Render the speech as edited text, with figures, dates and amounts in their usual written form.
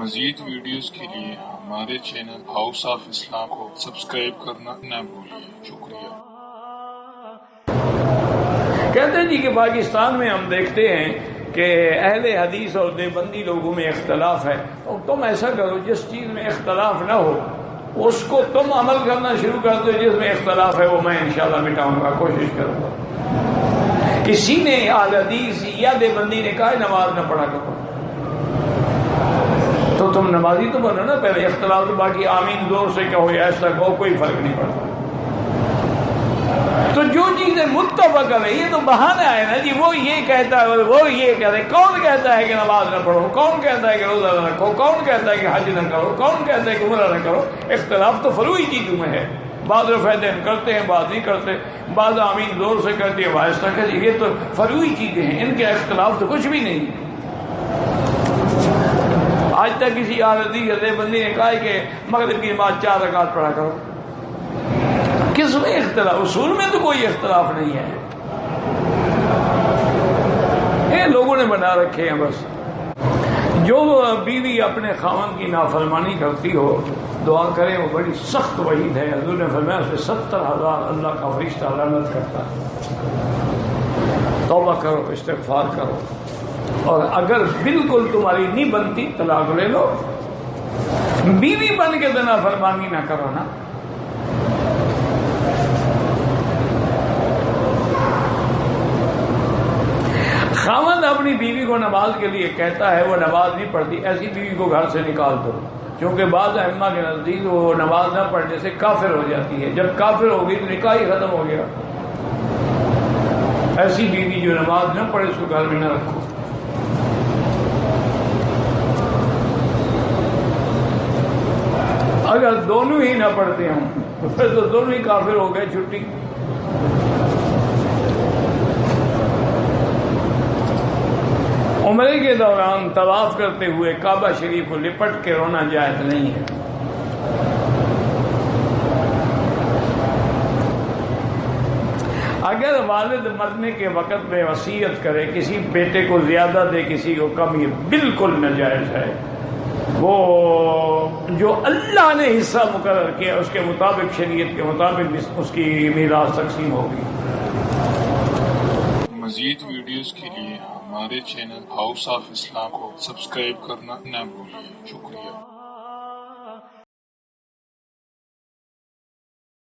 مزید ویڈیوز کے لیے ہمارے چینل ہاؤس آف اسلام کو سبسکرائب کرنا نہ بھولیے۔ شکریہ۔ کہتے ہیں جی کہ پاکستان میں ہم دیکھتے ہیں کہ اہل حدیث اور دیوبندی لوگوں میں اختلاف ہے، اور تم ایسا کرو جس چیز میں اختلاف نہ ہو اس کو تم عمل کرنا شروع کر دو، جس میں اختلاف ہے وہ میں انشاءاللہ مٹاؤں گا، کوشش کروں گا۔ کسی نے اہل حدیث یا دیوبندی نے کہا نماز نہ پڑھا کرو، تو تم نمازی تو بنو نا پہلے، اختلاف تو باقی آمین زور سے کہو یا ایسا کہو کوئی فرق نہیں پڑتا۔ تو جو چیزیں متفق ہے یہ تو بہانہ ہے نا جی، وہ یہ کہتا ہے وہ یہ کہتا ہے، کون کہتا ہے کہ نماز نہ پڑھو، کون کہتا ہے کہ روزہ نہ رکھو، کون کہتا ہے کہ حج نہ کرو، کون کہتا ہے کہ عمرہ نہ کرو۔ اختلاف تو فروعی چیزوں میں ہے، بعض رفع دین کرتے ہیں، بعض نہیں کرتے، بعض آمین زور سے کرتے ہیں، آہستہ کرتے ہیں، یہ تو فروعی چیزیں ہیں، ان کے اختلاف تو کچھ بھی نہیں ہے۔ آج تک کسی اہل حدیث یا دیوبندی نے کہا ہے کہ مغرب کی نماز 4 رکعت پڑھا کرو۔ کس میں اختلاف؟ اصول میں تو کوئی اختلاف نہیں ہے، یہ لوگوں نے بنا رکھے ہیں بس۔ جو بیوی اپنے خاوند کی نافرمانی کرتی ہو دعا کرے، وہ بڑی سخت وعید ہے۔ حضور نے فرمایا اس سے 70,000 اللہ کا فرشتہ لعنت کرتا ہے۔ توبہ کرو، استغفار کرو، اور اگر بالکل تمہاری نہیں بنتی طلاق لے لو، بیوی بن کے تو نافرمانی نہ کرو نا۔ خاوند اپنی بیوی کو نماز کے لیے کہتا ہے، وہ نماز نہیں پڑھتی، ایسی بیوی کو گھر سے نکال دو، کیونکہ بعض ائمہ کے نزدیک وہ نماز نہ پڑھنے سے کافر ہو جاتی ہے، جب کافر ہوگی تو نکاح ہی ختم ہو گیا۔ ایسی بیوی جو نماز نہ پڑھے اس کو گھر میں نہ رکھو۔ اگر دونوں ہی نہ پڑھتے ہوں تو پھر تو دونوں ہی کافر ہو گئے، چھٹی۔ عمرے کے دوران طواف کرتے ہوئے کعبہ شریف کو لپٹ کے رونا جائز نہیں ہے۔ اگر والد مرنے کے وقت میں وصیت کرے، کسی بیٹے کو زیادہ دے کسی کو کم، یہ بالکل ناجائز ہے۔ وہ جو اللہ نے حصہ مقرر کیا اس کے مطابق، شریعت کے مطابق اس کی میراث تقسیم ہوگی۔ مزید ویڈیوز کے لیے ہمارے چینل ہاؤس آف اسلام کو سبسکرائب کرنا نہ بھولیے۔ شکریہ۔